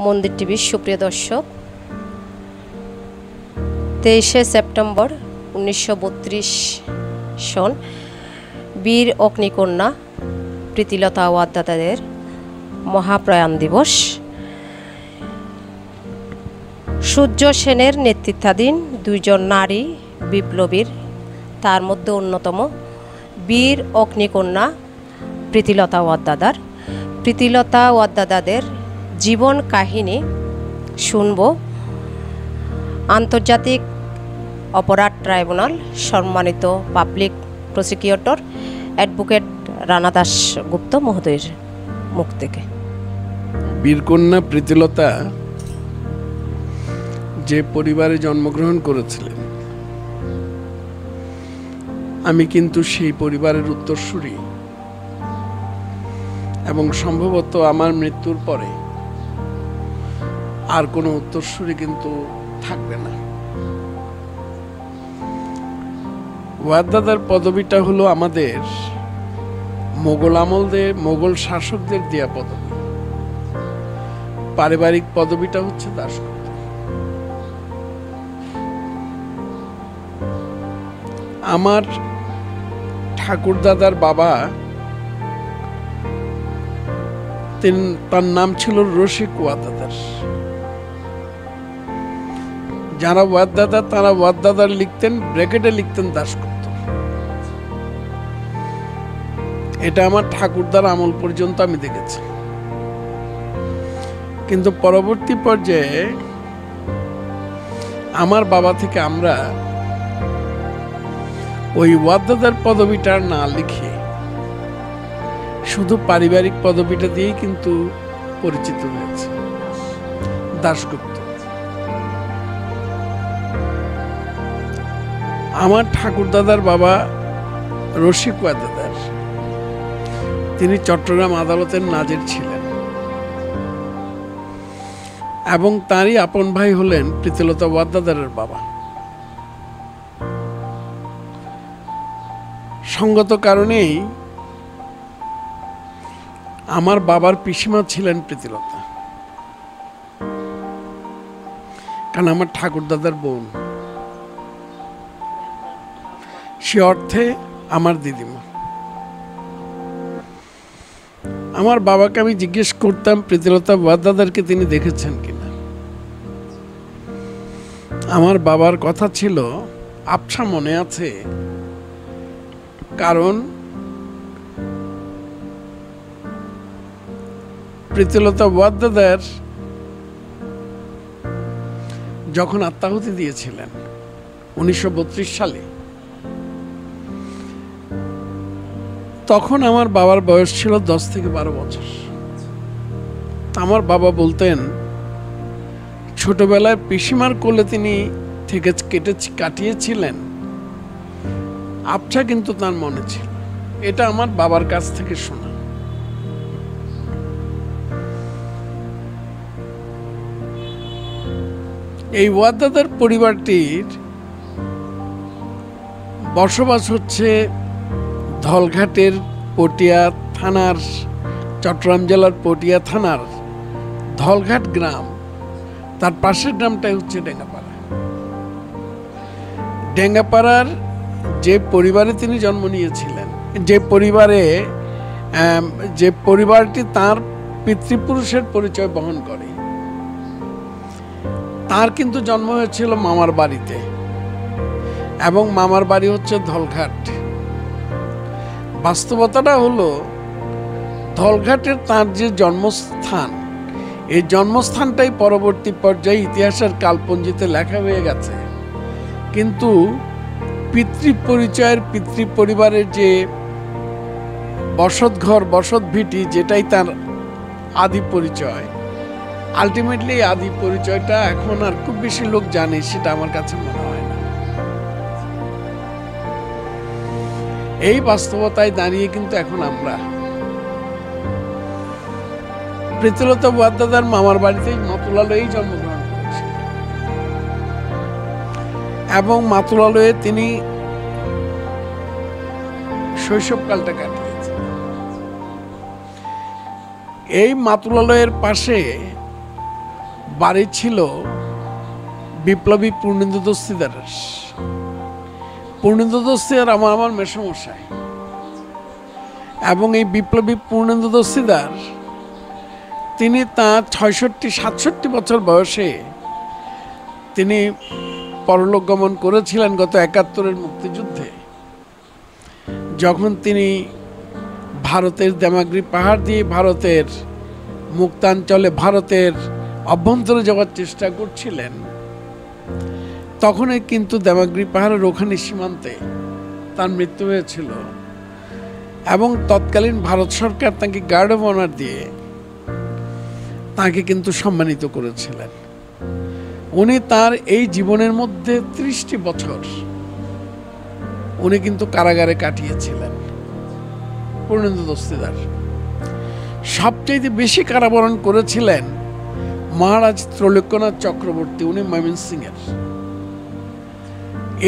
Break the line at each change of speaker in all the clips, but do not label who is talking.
মন্দির টিভির সুপ্রিয় দর্শক, 23শে সেপ্টেম্বর 1932 সন বীর অগ্নিকন্যা প্রীতিলতা ওয়াদ্দেদারের মহাপ্রয়াণ দিবস। সূর্য সেনের নেতৃত্বাধীন দুইজন নারী বিপ্লবীর, তার মধ্যে অন্যতম বীর অগ্নিকন্যা প্রীতিলতা ওয়াদ্দেদার। প্রীতিলতা ওয়াদ্দেদারের জীবন কাহিনী শুনব আন্তর্জাতিক অপরাধ ট্রাইব্যুনাল সম্মানিত public prosecutor advocate Rana Dasgupta মহোদয়ের মুখ থেকে।
বীরকন্যা প্রীতিলতা যে পরিবারে জন্মগ্রহণ করেছিলেন, আমি কিন্তু সেই পরিবারের উত্তরসূরি, এবং সম্ভবত আমার মৃত্যুর পরে আর কোনো উত্তরসূরি কিন্তু থাকবে না। ওয়াদ্দেদার পদবিটা হলো আমাদের মোগল শাসকদের দেয়া পদবি। পারিবারিক পদবিটা হচ্ছে দাশগুপ্ত। আমার ঠাকুরদাদার বাবা, তার নাম ছিল রসিক ওয়াদ্দেদার। যারা ওয়াদ্দেদার তারা ওয়াদ্দেদার লিখতেন, ব্র্যাকেটে লিখতেন দাশগুপ্ত। এটা আমার ঠাকুরদার আমল পর্যন্ত আমি দেখেছি। কিন্তু পরবর্তী পর্যায়ে আমার বাবা থেকে আমরা ওই ওয়াদ্দেদার পদবিটা না লিখে শুধু পারিবারিক পদবিটা দিয়েই কিন্তু পরিচিত হয়েছে দাশগুপ্ত। আমার ঠাকুরদাদার বাবা রসিক ওয়াদ্দেদার, তিনি চট্টগ্রাম আদালতের নাজির ছিলেন, এবং তারই আপন ভাই হলেন প্রীতিলতা ওয়াদ্দেদারের বাবা। সঙ্গত কারণেই আমার বাবার পিসিমা ছিলেন প্রীতিলতা, কারণ আমার ঠাকুরদাদার বোন, সে অর্থে আমার দিদিমা। আমার বাবাকে আমি জিজ্ঞেস করতাম প্রীতিলতা ওয়াদ্দেদারকে তিনি দেখেছেন কিনা। আমার বাবার কথা ছিল আবছা মনে আছে, কারণ প্রীতিলতা ওয়াদ্দেদার যখন আত্মাহুতি দিয়েছিলেন 1932 সালে, তখন আমার বাবার বয়স ছিল 10 থেকে 12 বছর। আমার বাবা বলতেন ছোটবেলায় পিসিমার কোলে তিনি থেকে কাটিয়েছিলেন, আবছা কিন্তু তার মনে ছিল। এটা আমার বাবার কাছ থেকে শোনা। এই ওয়াদ্দেদার পরিবারটির বসবাস হচ্ছে ধলঘাটের পটিয়া থানার, চট্টগ্রাম জেলার পটিয়া থানার ধলঘাট গ্রাম, তার পাশের গ্রামটাই হচ্ছে ডেঙ্গাপাড়া। ডেঙ্গাপাড়ার যে পরিবারে তিনি জন্ম নিয়েছিলেন, যে পরিবারটি তার পিতৃপুরুষের পরিচয় বহন করে, তার কিন্তু জন্ম হয়েছিল মামার বাড়িতে, এবং মামার বাড়ি হচ্ছে ধলঘাট। বাস্তবতাটা হলো ধলঘাটের তার যে জন্মস্থান, এই জন্মস্থানটাই পরবর্তী পর্যায়ে ইতিহাসের কালপঞ্জিতে লেখা হয়ে গেছে। কিন্তু পিতৃপরিচয়ের, পিতৃপরিবারের যে বসতঘর, বসতভিটি, যেটাই তার আদি পরিচয়, আলটিমেটলি আদি পরিচয়টা এখন আর খুব বেশি লোক জানে, সেটা আমার কাছে মনে হয় না। এই বাস্তবতায় দাঁড়িয়ে কিন্তু এখন আমরা প্রীতিলতা ওয়াদ্দেদার মামার বাড়িতেই মাতুলালয়েই জন্মগ্রহণ করেছি, এবং মাতুলালয়ে তিনি শৈশবকালটা কাটিয়েছেন। এই মাতুলালয়ের পাশে বাড়ি ছিল বিপ্লবী পূর্ণেন্দু দস্তিদারের। পূর্ণেন্দু দস্তিদার আমার মেসমশাই, এবং এই বিপ্লবী পূর্ণেন্দু দস্তিদার তিনি তাঁর ৬৬-৬৭ বছর বয়সে তিনি পরলোক গমন করেছিলেন গত ৭১-এর মুক্তিযুদ্ধে, যখন তিনি ভারতের দেমাগরি পাহাড় দিয়ে ভারতের মুক্তাঞ্চলে ভারতের অভ্যন্তরে যাওয়ার চেষ্টা করছিলেন। তখনই কিন্তু দেমাগরি পাহাড়ের ওখানে সীমান্তে তার মৃত্যু হয়েছিল, এবং তৎকালীন ভারত সরকার তাকে গার্ড অফ অনার দিয়ে তাকে কিন্তু সম্মানিত করেছিলেন। উনি তার এই জীবনের মধ্যে ৩০টি বছর উনি কিন্তু কারাগারে কাটিয়েছিলেন। পূর্ণেন্দু দস্তিদার সবচেয়ে বেশি কারাবরণ করেছিলেন মহারাজ ত্রৈলোক্যনাথ চক্রবর্তী, উনি ময়মনসিংহের।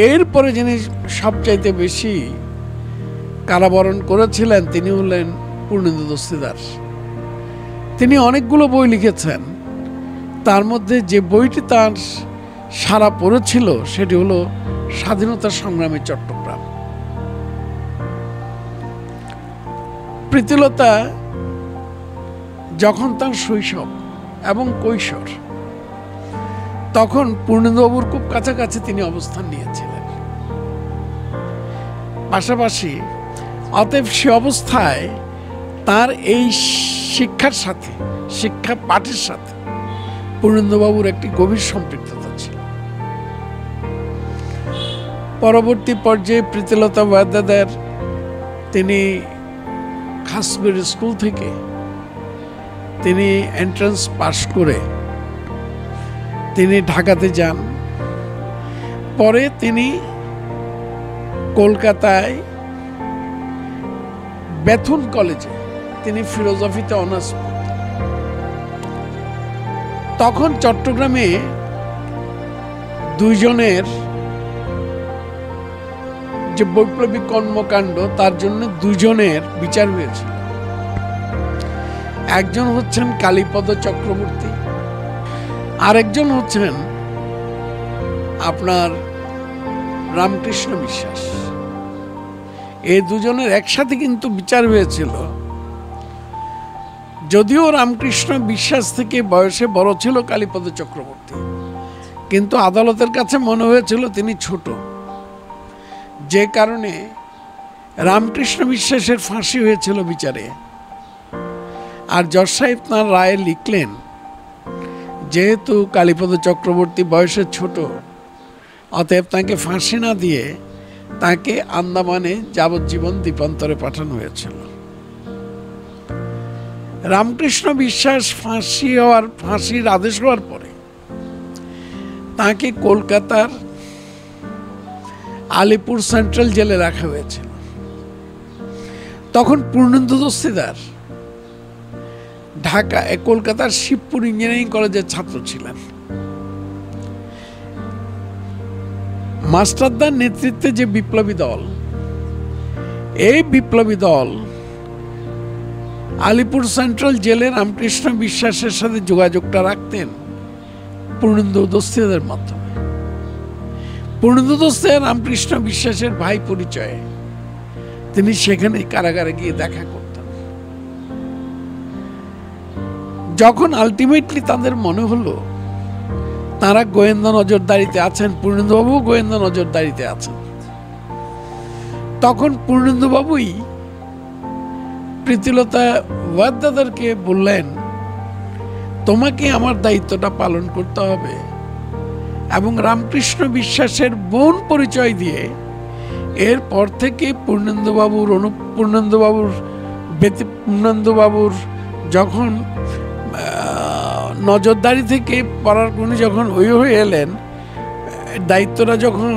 এরপরে যিনি সবচাইতে বেশি কারাবরণ করেছিলেন তিনি হলেন পূর্ণেন্দু দস্তিদার। তিনি অনেকগুলো বই লিখেছেন, তার মধ্যে যে বইটি তার সারা পড়েছিল সেটি হলো স্বাধীনতা সংগ্রামী চট্টগ্রাম। প্রীতিলতা যখন তার শৈশব এবং কৈশোর, তখন পূর্ণেন্দুবাবুর খুব কাছাকাছি তিনি অবস্থান নিয়েছিলেন। পাশাপাশি অতএব সে অবস্থায় তার এই শিক্ষার সাথে, শিক্ষা পাঠের সাথে পূর্ণেন্দুবাবুর একটি গভীর সম্পৃক্ততা ছিল। পরবর্তী পর্যায়ে প্রীতিলতা ওয়াদ্দেদার তিনি খাসবির স্কুল থেকে তিনি এন্ট্রান্স পাশ করে তিনি ঢাকাতে যান। পরে তিনি কলকাতায় বেথুন কলেজে তিনি ফিলোসফিতে অনার্স পড়তেন। তখন চট্টগ্রামে দুইজনের যে বৈপ্লবিক কর্মকাণ্ড, তার জন্য দুজনের বিচার হয়েছিল। একজন হচ্ছেন কালীপদ চক্রবর্তী, আরেকজন হচ্ছেন আপনার রামকৃষ্ণ বিশ্বাস। এই দুজনের একসাথে কিন্তু বিচার হয়েছিল। যদিও রামকৃষ্ণ বিশ্বাস থেকে বয়সে বড় ছিল কালীপদ চক্রবর্তী, কিন্তু আদালতের কাছে মনে হয়েছিল তিনি ছোট, যে কারণে রামকৃষ্ণ বিশ্বাসের ফাঁসি হয়েছিল বিচারে। আর জজ সাহেব তাঁর রায়ে লিখলেন, যেহেতু কালীপদ চক্রবর্তী বয়সে ছোট, অতএব তাকে ফাঁসি না দিয়ে তাকে আন্দামানে যাবজ্জীবন দ্বীপান্তরে পাঠানো হয়েছিল। রামকৃষ্ণ বিশ্বাস ফাঁসির আদেশ হওয়ার পরে তাকে কলকাতার আলিপুর সেন্ট্রাল জেলে রাখা হয়েছিল। তখন পূর্ণেন্দু দস্তিদার কলকাতার শিবপুর ইঞ্জিনিয়ারিং কলেজের ছাত্র ছিলেন। মাস্টারদার নেতৃত্বে যে বিপ্লবী দল, এই বিপ্লবী দল আলিপুর সেন্ট্রাল জেলে রামকৃষ্ণ বিশ্বাসের সাথে যোগাযোগটা রাখতেন পূর্ণেন্দু দস্তিদারের মাধ্যমে। পূর্ণেন্দু দস্তিদার রামকৃষ্ণ বিশ্বাসের ভাই পরিচয়ে তিনি সেখানে কারাগারে গিয়ে দেখা করতেন। যখন আলটিমেটলি তাদের মনে হলো তারা গোয়েন্দা নজরদারিতে আছেন, পূর্ণেন্দুবাবু গোয়েন্দা নজরদারিতে আছেন, তখন পূর্ণেন্দুবাবুই প্রীতিলতা ওয়াদ্দেদারকে বললেন, তোমাকে আমার দায়িত্বটা পালন করতে হবে, এবং রামকৃষ্ণ বিশ্বাসের বোন পরিচয় দিয়ে এরপর থেকে পূর্ণেন্দুবাবুর যখন নজরদারি থেকে পরাগুনি যখন হয়ে এলেন, দায়িত্বটা যখন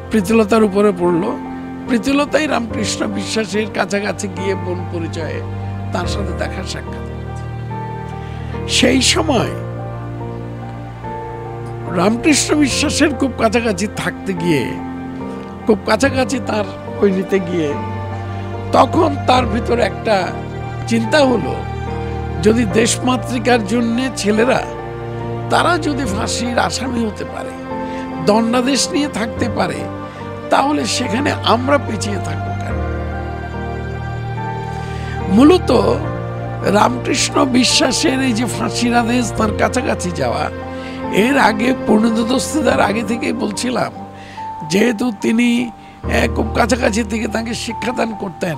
প্রীতিলতার উপরে পড়লো, প্রীতিলতাই রামকৃষ্ণ বিশ্বাসের কাছাকাছি গিয়ে বোন পরিচয়ে তার সাথে দেখা সাক্ষাৎ। সেই সময় রামকৃষ্ণ বিশ্বাসের খুব কাছাকাছি থাকতে গিয়ে, খুব কাছাকাছি তার ওই নিতে গিয়ে, তখন তার ভিতরে একটা চিন্তা হলো, যদি দেশমাতৃকার জন্য ছেলেরা তারা যদি ফাঁসির আসামি হতে পারে, দণ্ডাদেশ নিয়ে থাকতে পারে, তাহলে সেখানে আমরা পিছিয়ে থাকবো কেন? মূলত রামকৃষ্ণ বিশ্বাসের এই যে ফাঁসির আদেশ, তার কাছাকাছি যাওয়া, এর আগে পূর্ণেন্দু দস্তিদার আগে থেকেই বলছিলাম, যেহেতু তিনি খুব কাছাকাছি থেকে তাকে শিক্ষাদান করতেন,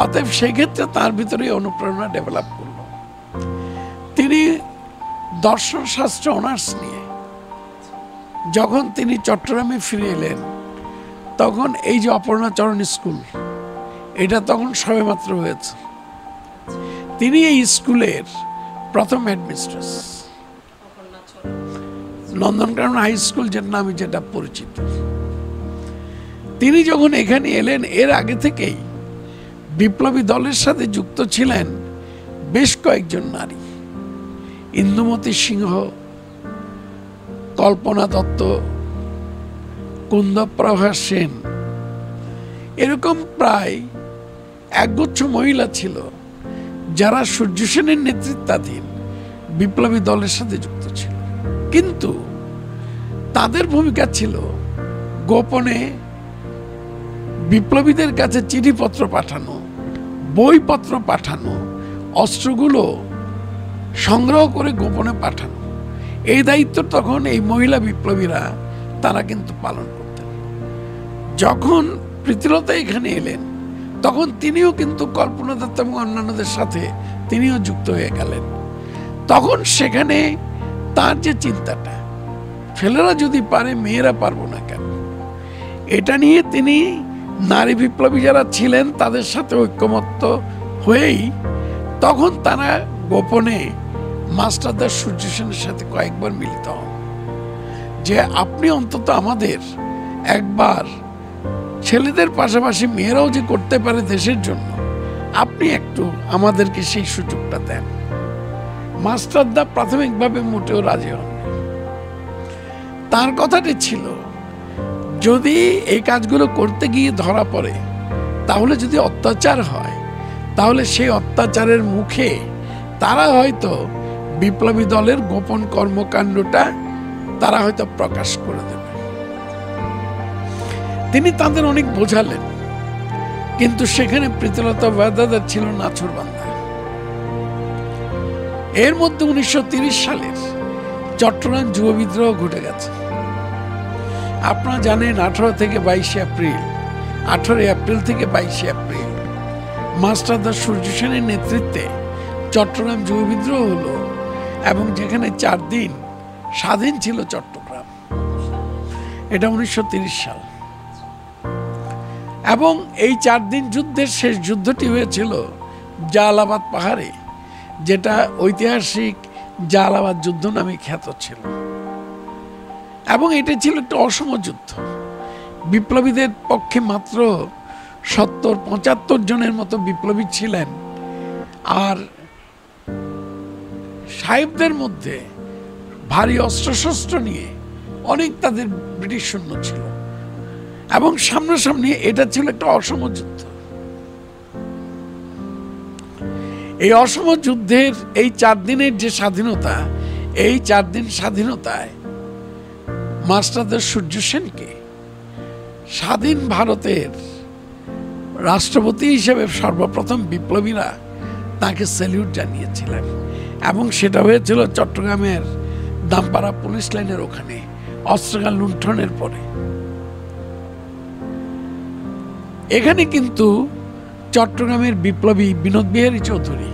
অতএব সেক্ষেত্রে তার ভিতরে অনুপ্রেরণা ডেভেলপ করল। তিনি দর্শন শাস্ত্র অনার্স নিয়ে যখন তিনি চট্টগ্রামে ফিরে এলেন, তখন এই যে অপর্ণাচরণ স্কুল, এটা তখন সবেমাত্র হয়েছে। তিনি এই স্কুলের প্রথম হেডমিস্ট্রেস, নন্দনকানন হাই স্কুল যেটা নামে যেটা পরিচিত। তিনি যখন এখানে এলেন, এর আগে থেকেই বিপ্লবী দলের সাথে যুক্ত ছিলেন বেশ কয়েকজন নারী, ইন্দুমতি সিংহ, কল্পনা দত্ত, কুন্দপ্রভা সেন, এরকম প্রায় একগুচ্ছ মহিলা ছিল যারা সূর্য সেনের নেতৃত্বাধীন বিপ্লবী দলের সাথে যুক্ত ছিল। কিন্তু তাদের ভূমিকা ছিল গোপনে বিপ্লবীদের কাছে চিঠিপত্র পাঠানো, বইপত্র পাঠানো, অস্ত্রগুলো সংগ্রহ করে গোপনে পাঠানো। এই দায়িত্ব তখন এই মহিলা বিপ্লবীরা তারা কিন্তু পালন করতেন। যখন প্রীতিলতা এখানে এলেন, তখন তিনিও কিন্তু কল্পনা দত্ত এবং অন্যান্যদের সাথে তিনিও যুক্ত হয়ে গেলেন। তখন সেখানে তার যে চিন্তাটা, ছেলেরা যদি পারে মেয়েরা পারবো না কেন, এটা নিয়ে তিনি নারী বিপ্লবী যারা ছিলেন তাদের সাথে ঐক্যমত্য হয়েই তখন তারা গোপনে মাস্টারদার সূর্য সেনের সাথে কয়েকবার মিলিত হন, যে আপনি অন্তত আমাদের একবার ছেলেদের পাশাপাশি মেয়েরাও যে করতে পারে দেশের জন্য, আপনি একটু আমাদেরকে সেই সুযোগটা দেন। মাস্টারদা প্রাথমিকভাবে মোটেও রাজি হন। তার কথাটি ছিল, যদি এই কাজগুলো করতে গিয়ে ধরা পড়ে, তাহলে যদি অত্যাচার হয়, তাহলে সেই অত্যাচারের মুখে তারা হয়তো বিপ্লবী দলের গোপন কর্মকাণ্ডটা তারা হয়তো প্রকাশ করে দেবে। তিনি তাদের অনেক বোঝালেন, কিন্তু সেখানে প্রীতিলতা ওয়াদাদার ছিল নাছোড়বান্দা। এর মধ্যে 1930 সালের চট্টগ্রাম যুব বিদ্রোহ ঘটে গেছে। আপনারা জানেন 18 থেকে 22 এপ্রিল, 18 এপ্রিল থেকে 22 এপ্রিল মাস্টারদা সূর্য সেনের নেতৃত্বে চট্টগ্রাম যুব বিদ্রোহ হলো, এবং যেখানে 4 দিন স্বাধীন ছিল চট্টগ্রাম। এটা 1930 সাল। এবং এই 4 দিন যুদ্ধের শেষ যুদ্ধটি হয়েছিল জালালাবাদ পাহাড়ে, যেটা ঐতিহাসিক জালালাবাদ যুদ্ধ নামে খ্যাত ছিল। এবং এটা ছিল একটা অসম যুদ্ধ। বিপ্লবীদের পক্ষে মাত্র 70-75 জনের মতো বিপ্লবী ছিলেন, আর সাহেবদের মধ্যে ভারী অস্ত্রশস্ত্র নিয়ে অনেক তাদের ব্রিটিশ সৈন্য ছিল, এবং সামনাসামনি এটা ছিল একটা অসম যুদ্ধ। এই অসম যুদ্ধের এই 4 দিনের যে স্বাধীনতা, এই 4 দিন স্বাধীনতায় মাস্টারদা সূর্য সেনকে স্বাধীন ভারতের রাষ্ট্রপতি হিসেবে সর্বপ্রথম বিপ্লবীরা তাকে স্যালিউট জানিয়েছিলেন, এবং সেটা হয়েছিল চট্টগ্রামের দামপাড়া পুলিশ লাইনের ওখানে অস্ত্রগাল লুণ্ঠনের পরে। এখানে কিন্তু চট্টগ্রামের বিপ্লবী বিনোদ বিহারী চৌধুরী,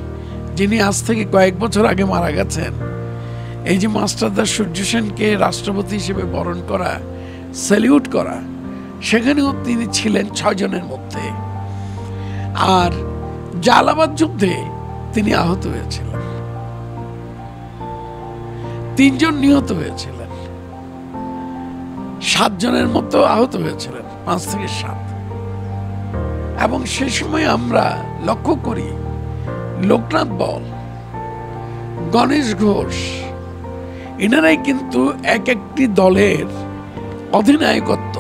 যিনি আজ থেকে কয়েক বছর আগে মারা গেছেন, এই যে মাস্টারদা সূর্য সেনকে রাষ্ট্রপতি হিসেবে বরণ করা, স্যালিউট করা, সেখানেও তিনি ছিলেন 6 জনের মধ্যে। আর জালালাবাদ যুদ্ধে তিনি আহত হয়েছিলেন, 3 জন নিহত হয়েছিলেন, 7 জনের মতো আহত হয়েছিলেন, 5 থেকে 7। এবং সে সময় আমরা লক্ষ্য করি লোকনাথ বল, গণেশ ঘোষ, এনারাই কিন্তু এক একটি দলের অধিনায়কত্ব,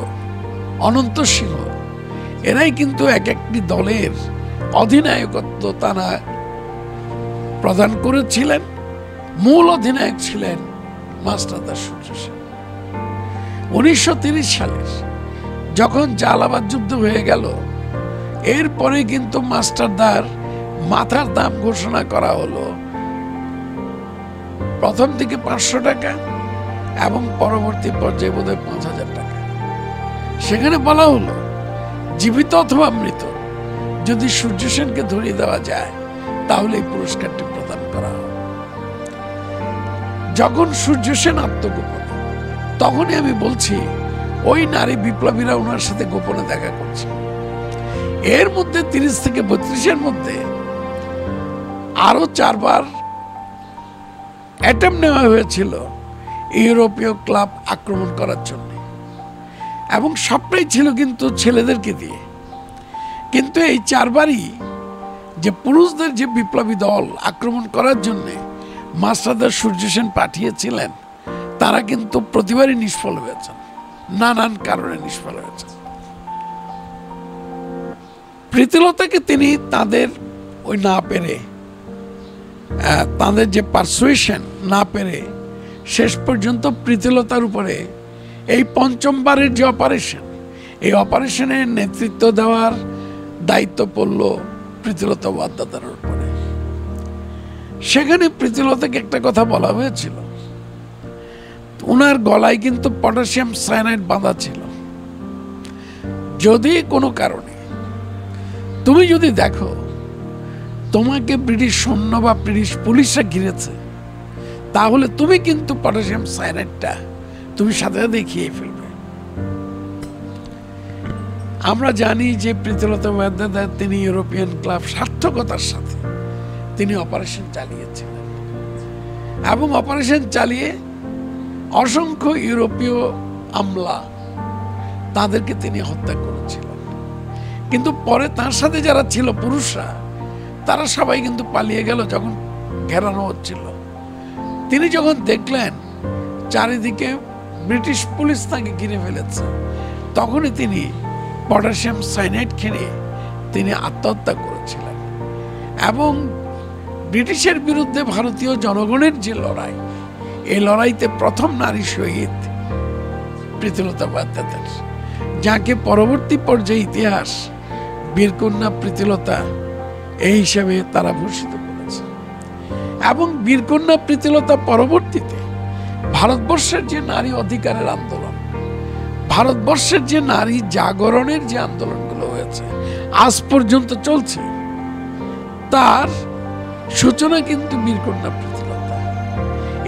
অনন্ত সিংহ, এরাই কিন্তু এক একটি দলের অধিনায়কত্ব তারা প্রদান করেছিলেন। মূল অধিনায়ক ছিলেন মাস্টারদা সূর্য সেন। 1930 সালের যখন জালালাবাদ যুদ্ধ হয়ে গেল, এরপরে কিন্তু মাস্টারদার মাথার দাম ঘোষণা করা হলো প্রথম দিকে 500 টাকা এবং পরবর্তী পর্যায়ে বোধহয় 5000 টাকা। সেখানে বলা হলো জীবিত অথবা মৃত যদি সূর্য সেনকে ধরিয়ে দেওয়া যায় তাহলে এই পুরস্কারটি প্রদান করা হবে। যখন সূর্য সেন আত্মগোপনে, তখনই আমি বলছি ওই নারী বিপ্লবীরা ওনার সাথে গোপনে দেখা করছে। এর মধ্যে 30 থেকে 32-এর মধ্যে আরো 4 বার অ্যাটেম্প নেওয়া হয়েছিল ইউরোপীয় ক্লাব আক্রমণ করার জন্য, এবং সবটাই ছিল কিন্তু ছেলেদেরকে দিয়ে। কিন্তু এই 4 বারই যে পুরুষদের যে বিপ্লবী দল আক্রমণ করার জন্য মাস্টারদা সূর্য সেন পাঠিয়েছিলেন, তারা কিন্তু প্রতিবারই নিষ্ফল হয়েছেন, নানান কারণে নিষ্ফল হয়েছেন। প্রীতিলতাকে তিনি তাদের ওই না পেরে, তাদের যে পারসুয়েশন না পেরে, শেষ পর্যন্ত প্রীতিলতার উপরে এই 5মবারের যে অপারেশন, এই অপারেশনের নেতৃত্ব দেওয়ার দায়িত্ব পড়ল প্রীতিলতা ওয়াদ্দেদারের উপরে। সেখানে প্রীতিলতাকে একটা কথা বলা হয়েছিল, ওনার গলায় কিন্তু পটাশিয়াম সায়ানাইড বাঁধা ছিল। যদি কোনো কারণে তুমি যদি দেখো তোমাকে ব্রিটিশ সৈন্য বা ব্রিটিশ পুলিশরা ঘিরেছে, তাহলে তুমি কিন্তু পটাশিয়াম সায়ানাইডটা তুমি সাথে সাথে খেয়ে ফেলবে। আমরা জানি যে প্রীতিলতা ওয়াদ্দেদার তিনি ইউরোপিয়ান ক্লাব সার্থকতার সাথে তিনি অপারেশন চালিয়েছিলেন, এবং অপারেশন চালিয়ে অসংখ্য ইউরোপীয় আমলা তাদেরকে তিনি হত্যা করেছিলেন। কিন্তু পরে তার সাথে যারা ছিল পুরুষরা, তারা সবাই কিন্তু পালিয়ে গেল যখন ঘেরানো হচ্ছিল। তিনি যখন দেখলেন চারিদিকে ব্রিটিশ পুলিশ তাকে ঘিরে ফেলেছে, তখনই তিনি পটাশিয়াম সায়ানাইড খেয়ে তিনি আত্মহত্যা করেছিলেন। এবং ব্রিটিশের বিরুদ্ধে ভারতীয় জনগণের যে লড়াই, এই লড়াইতে প্রথম নারী শহীদ প্রীতিলতা ওয়াদ্দেদার, যাকে পরবর্তী পর্যায়ে ইতিহাস বীরকন্যা প্রীতিলতা এই হিসাবে তারা ভূষিত করেছে। এবং বীরকন্যা প্রীতিলতা পরবর্তীতে ভারতবর্ষের যে নারী অধিকারের আন্দোলন, ভারতবর্ষের যে নারী জাগরণের যে আন্দোলনগুলো হয়েছে আজ পর্যন্ত চলছে, তার সূচনা কিন্তু বীরকন্যা প্রীতিলতা।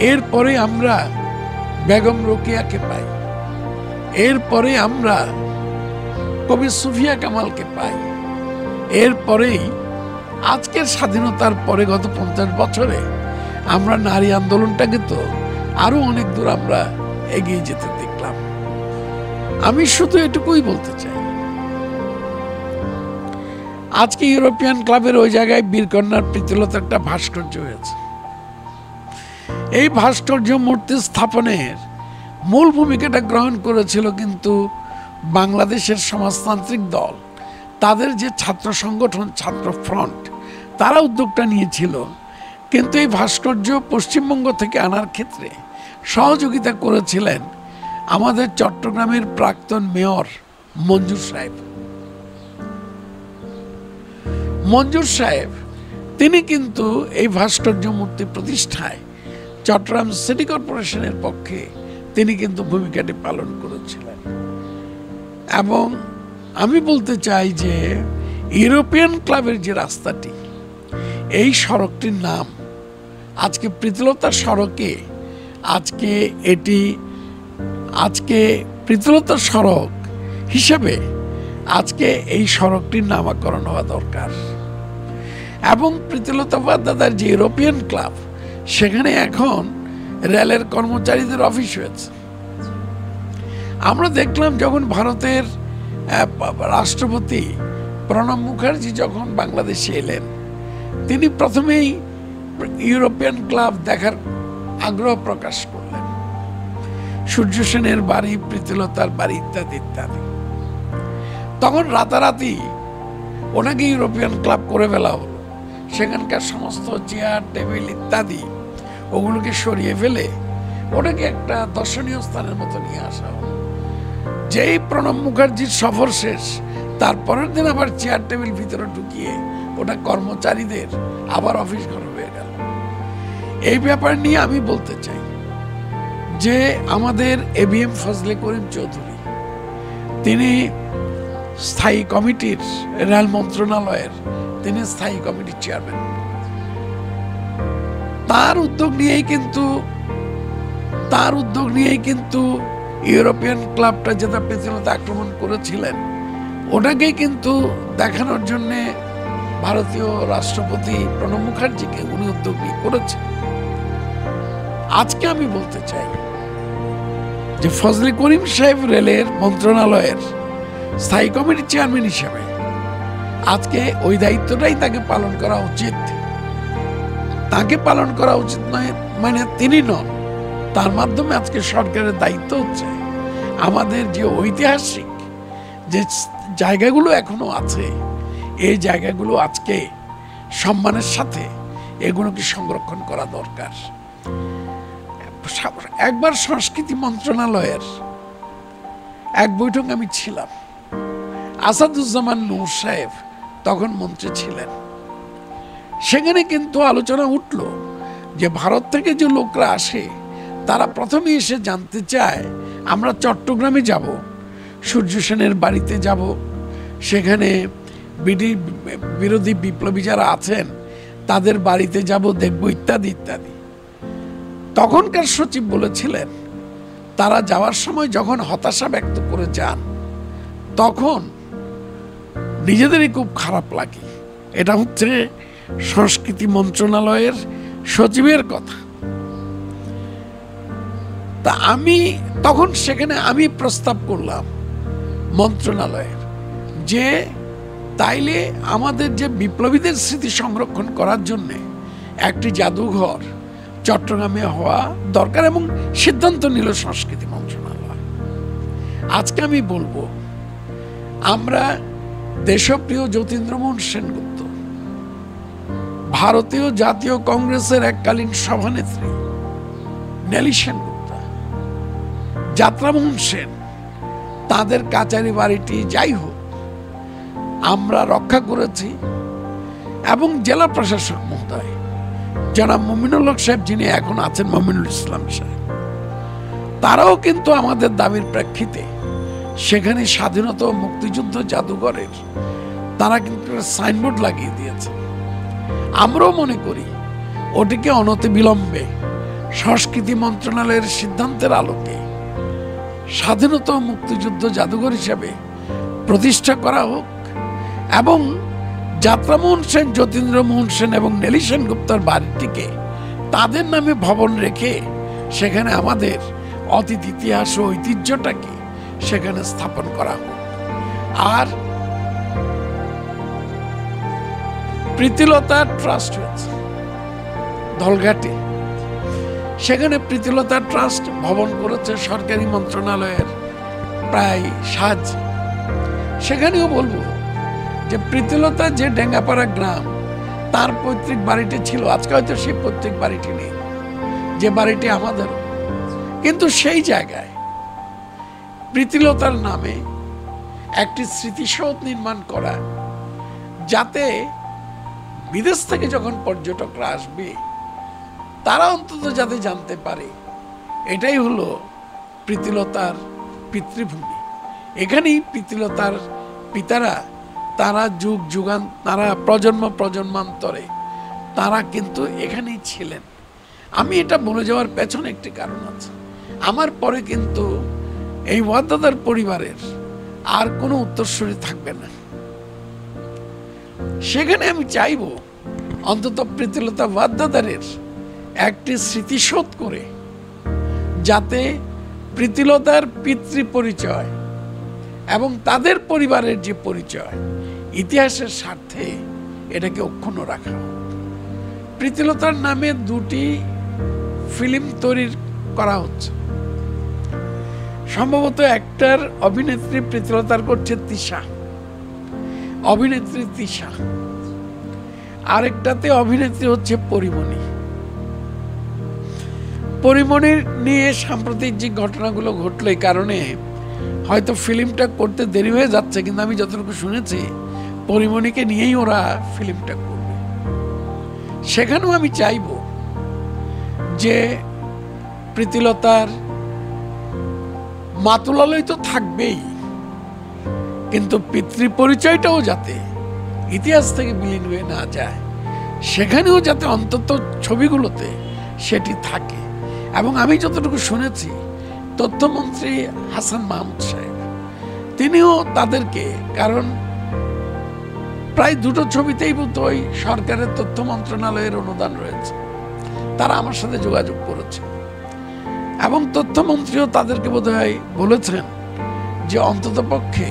এরপরে আমরা বেগম রোকেয়াকে পাই, এরপরে আমরা কবি সুফিয়া কামালকে পাই, এরপরেই আজকের স্বাধীনতার পরে গত 50 বছরে আমরা নারী আন্দোলনটাকে তো আরো অনেক দূর আমরা এগিয়ে যেতে দেখলাম। আমি শুধু এটুকুই বলতে চাই, আজকে ইউরোপিয়ান ক্লাবের ওই জায়গায় বীরকন্যার প্রীতিলতার একটা ভাস্কর্য হয়েছে। এই ভাস্কর্য মূর্তি স্থাপনের মূল ভূমিকাটা গ্রহণ করেছিল কিন্তু বাংলাদেশের সমাজতান্ত্রিক দল, তাদের যে ছাত্র সংগঠন ছাত্র ফ্রন্ট, তারা উদ্যোগটা নিয়েছিল। কিন্তু এই ভাস্কর্য পশ্চিমবঙ্গ থেকে আনার ক্ষেত্রে সহযোগিতা করেছিলেন আমাদের চট্টগ্রামের প্রাক্তন মেয়র মঞ্জুর সাহেব। মঞ্জুর সাহেব তিনি কিন্তু এই ভাস্কর্য মূর্তি প্রতিষ্ঠায় চট্টগ্রাম সিটি কর্পোরেশনের পক্ষে তিনি কিন্তু ভূমিকাটি পালন করেছিলেন। এবং আমি বলতে চাই যে ইউরোপিয়ান ক্লাবের যে রাস্তাটি, এই সড়কটির নাম আজকে প্রীতিলতা সড়কে, আজকে প্রীতিলতা সড়ক হিসেবে আজকে এই সড়কটির নামকরণ হওয়া দরকার। এবং প্রীতিলতা ওয়াদ্দেদার যে ইউরোপিয়ান ক্লাব, সেখানে এখন রেলের কর্মচারীদের অফিস হয়েছে। আমরা দেখলাম যখন ভারতের রাষ্ট্রপতি প্রণব মুখার্জি যখন বাংলাদেশে এলেন, তিনি প্রথমেই ইউরোপিয়ান ক্লাব দেখার আগ্রহ প্রকাশ করলেন, সূর্য সেনের বাড়ি, প্রীতিলতার বাড়ি ইত্যাদি ইত্যাদি। তখন রাতারাতি ওনাকে ইউরোপিয়ান ক্লাব করে ফেলা হলো। সেখানকার সমস্ত চেয়ার টেবিল ইত্যাদি ওগুলোকে সরিয়ে ফেলে ওটাকে একটা দর্শনীয় স্থানের মতো নিয়ে আসা হলো। যেই প্রণব মুখার্জির সফর শেষ, তারপরের দিন আবার চেয়ার টেবিল ভিতরে ঢুকিয়ে ওটা কর্মচারীদের আবার অফিস ঘর হয়ে গেল। এই ব্যাপার নিয়ে আমি বলতে চাই যে আমাদের ABM ফজলে করিম চৌধুরী, তিনি স্থায়ী কমিটির, রেল মন্ত্রণালয়ের তিনি স্থায়ী কমিটির চেয়ারম্যান। তার উদ্যোগ নিয়েই কিন্তু ইউরোপিয়ান ক্লাবটা যেটা প্রীতিলতা আক্রমণ করেছিলেন, ওটাকে কিন্তু দেখানোর জন্য ভারতীয় রাষ্ট্রপতি প্রণব মুখার্জিকে উনি উদ্যোগ নিয়ে করেছেন। আজকে আমি বলতে চাই যে ফজলে করিম সাহেব রেলের মন্ত্রণালয়ের স্থায়ী কমিটির চেয়ারম্যান হিসেবে আজকে ওই দায়িত্বটাই তাকে পালন করা উচিত। তাকে পালন করা উচিত নয় মানে তিনি নন, তার মাধ্যমে আজকে সরকারের দায়িত্ব হচ্ছে আমাদের যে ঐতিহাসিক যে জায়গাগুলো এখনো আছে, এই জায়গাগুলো আজকে সম্মানের সাথে এগুলোকে সংরক্ষণ করা দরকার। একবার সংস্কৃতি মন্ত্রণালয়ের এক বৈঠক আমি ছিলাম, আসাদুজ্জামান নূর সাহেব তখন মন্ত্রী ছিলেন। সেখানে কিন্তু আলোচনা উঠল যে ভারত থেকে যে লোকরা আসে তারা প্রথমে এসে জানতে চায় আমরা চট্টগ্রামে যাব, সূর্য সেনের বাড়িতে যাব, সেখানে বিরোধী বিপ্লবী যারা আছেন তাদের বাড়িতে যাব, দেখব ইত্যাদি ইত্যাদি। তখনকার সচিব বলেছিলেন তারা যাওয়ার সময় যখন হতাশা ব্যক্ত করে যান তখন নিজেদেরই খুব খারাপ লাগে। এটা হচ্ছে সংস্কৃতি মন্ত্রণালয়ের সচিবের কথা। তা তখন সেখানে আমি প্রস্তাব করলাম মন্ত্রণালয়ের যে তাইলে আমাদের যে বিপ্লবীদের স্মৃতি সংরক্ষণ করার জন্য একটি জাদুঘর চট্টগ্রামে হওয়া দরকার, এবং সিদ্ধান্ত নিল সংস্কৃতি মন্ত্রণালয়। আজকে আমি বলবো আমরা দেশপ্রিয় যতীন্দ্রমোহন সেনগুপ্ত, ভারতীয় জাতীয় কংগ্রেসের এককালীন সভানেত্রী নেলি সেনগুপ্তা, যাত্রামোহন সেন, তাদের কাচারি বাড়িটি যাই হোক আমরা রক্ষা করেছি, এবং জেলা প্রশাসক মহোদয় জনাব মমিনুল হক সাহেব, যিনি এখন আছেন মমিনুল ইসলাম সাহেব, তারাও কিন্তু আমাদের দাবির প্রেক্ষিতে সেখানে স্বাধীনতা ও মুক্তিযুদ্ধ জাদুঘরের তারা কিন্তু সাইনবোর্ড লাগিয়ে দিয়েছে। আমরাও মনে করি ওটিকে অনতিবিলম্বে সংস্কৃতি মন্ত্রণালয়ের সিদ্ধান্তের আলোকে স্বাধীনতা ও মুক্তিযুদ্ধ জাদুঘর হিসেবে প্রতিষ্ঠা করা হোক, এবং যাত্রামোহন সেন, যতীন্দ্রমোহন সেন এবং নেলি সেনগুপ্তার বাড়িটিকে তাদের নামে ভবন রেখে সেখানে আমাদের অতীত ইতিহাস ও ঐতিহ্যটাকে সেখানে স্থাপন করা হোক। আর প্রীতিলতা ট্রাস্ট হয়েছে ধলঘাটে, সেখানে প্রীতিলতা ট্রাস্ট ভবন করেছে সরকারি মন্ত্রণালয়ের প্রায় সাহায্যে। সেখানেও বলবো যে প্রীতিলতা যে ডেঙ্গাপাড়া গ্রাম, তার পৈতৃক বাড়িটি ছিল, আজকে হয়তো সেই পৈতৃক বাড়িটি নেই, যে বাড়িটি আমাদের, কিন্তু সেই জায়গায় প্রীতিলতার নামে একটি স্মৃতিসৌধ নির্মাণ করা, যাতে বিদেশ থেকে যখন পর্যটকরা আসবে তারা অন্তত যাতে জানতে পারে এটাই হলো প্রীতিলতার পিতৃভূমি। এখানেই প্রীতিলতার পিতারা, তারা তারা প্রজন্মান্তরে তারা কিন্তু এখানেই ছিলেন। আমি এটা বলে যাওয়ার পেছনে একটি কারণ আছে, আমার পরে কিন্তু এই ওয়াদ্দাদার পরিবারের আর কোনো উত্তরসূরি থাকবে না। সেখানে আমি চাইব অন্তত প্রীতিলতা ওয়াদ্দাদারের একটি স্মৃতিসৌধ করে, যাতে প্রীতিলতার পিতৃ পরিচয় এবং তাদের পরিবারের যে পরিচয়, ইতিহাসের স্বার্থে এটাকে অক্ষুণ্ণ রাখা হোক। প্রীতিলতার নামে 2টি ফিল্ম তৈরি করা হচ্ছে, সম্ভবত একটার অভিনেত্রী প্রীতিলতার করছে অভিনেত্রী তিশা, আরেকটাতে অভিনেত্রী হচ্ছে পরিমণি। পরিমণির নিয়ে সাম্প্রতিক যে ঘটনাগুলো ঘটলো এই কারণে হয়তো ফিল্মটা করতে দেরি হয়ে যাচ্ছে, কিন্তু আমি যতটুকু শুনেছি পরিমণিকে নিয়েই ওরা ফিল্মটা করবে। সেখানেও আমি চাইব যে প্রীতিলতার মাতুলালয় তো থাকবেই, কিন্তু পিতৃ পরিচয়টাও যাতে ইতিহাস থেকে বিলীন হয়ে না যায়, সেখানেও যাতে অন্তত ছবিগুলোতে সেটি থাকে। এবং আমি যতটুকু শুনেছি তথ্যমন্ত্রী হাসান মাহমুদ সাহেব তিনিও তাদেরকে, কারণ প্রায় দুটো ছবিতেই বোধহয় সরকারের তথ্য মন্ত্রণালয়ের অনুদান রয়েছে, তারা আমার সাথে যোগাযোগ করেছে এবং তথ্যমন্ত্রীও তাদেরকে বোধহয় বলেছেন যে অন্তত পক্ষে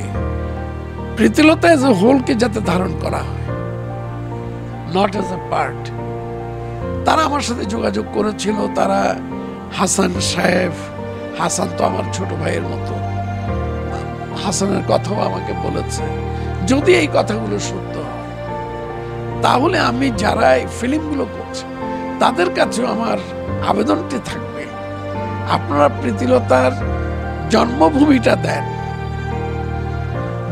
প্রীতিলতা এজ এ হোলকে যাতে ধারণ করা হয়, নট এজ এ পার্ট। তারা আমার সাথে যোগাযোগ করেছিল। তারা হাসান সাহেব, হাসান তো আমার ছোট ভাইয়ের মতো, হাসানের কথাও আমাকে বলেছে। যদি এই কথাগুলো সত্য হয় তাহলে আমি যারা এই ফিল্মগুলো করছে তাদের কাছেও আমার আবেদনটি থাকবে, আপনারা প্রীতিলতার জন্মভূমিটা দেন।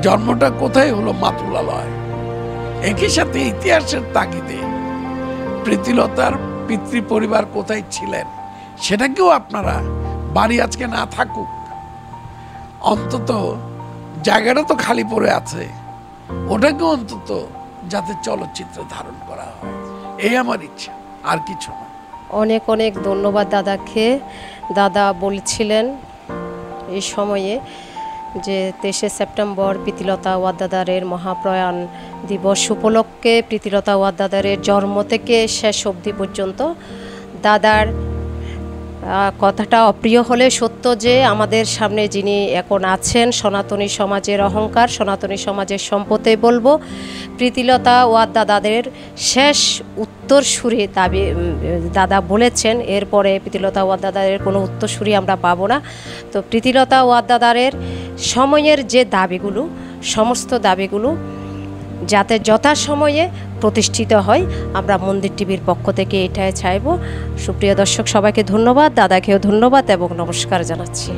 জন্মটা কোথায় হলো? মাতুলালয়। একই সাথে ইতিহাসের তাগিদে প্রীতিলতার পিতৃ পরিবার কোথায় ছিলেন সেটাকেও আপনারা, বাড়ি আজকে না থাকুক, অন্তত জায়গাটা তো খালি পড়ে আছে, ওটাকেও অন্তত যাতে চলচ্চিত্রে ধারণ করা হয়, এই আমার ইচ্ছা, আর কিছু না।
অনেক অনেক ধন্যবাদ দাদাকে। দাদা বলছিলেন এই সময়ে যে 23শে সেপ্টেম্বর প্রীতিলতা ওয়াদ্দেদারের মহাপ্রয়াণ দিবস উপলক্ষে প্রীতিলতা ওয়াদ্দেদারের জন্ম থেকে শেষ অবধি পর্যন্ত দাদার কথাটা অপ্রিয় হলে সত্য যে আমাদের সামনে যিনি এখন আছেন সনাতনী সমাজের অহংকার, সনাতনী সমাজের সম্পদে বলবো, প্রীতিলতা ওয়াদ্দেদারের শেষ উত্তরসূরি দাবি দাদা বলেছেন। এরপরে প্রীতিলতা ওয়াদ্দেদারের কোনো উত্তরসূরি আমরা পাবো না। তো প্রীতিলতা ওয়াদ্দেদারের সময়ের যে দাবিগুলো, সমস্ত দাবিগুলো যাতে যথাসময়ে প্রতিষ্ঠিত হয়, আমরা মন্দির টিভির পক্ষ থেকে এটাই চাইব। সুপ্রিয় দর্শক, সবাইকে ধন্যবাদ, দাদাকেও ধন্যবাদ এবং নমস্কার জানাচ্ছি।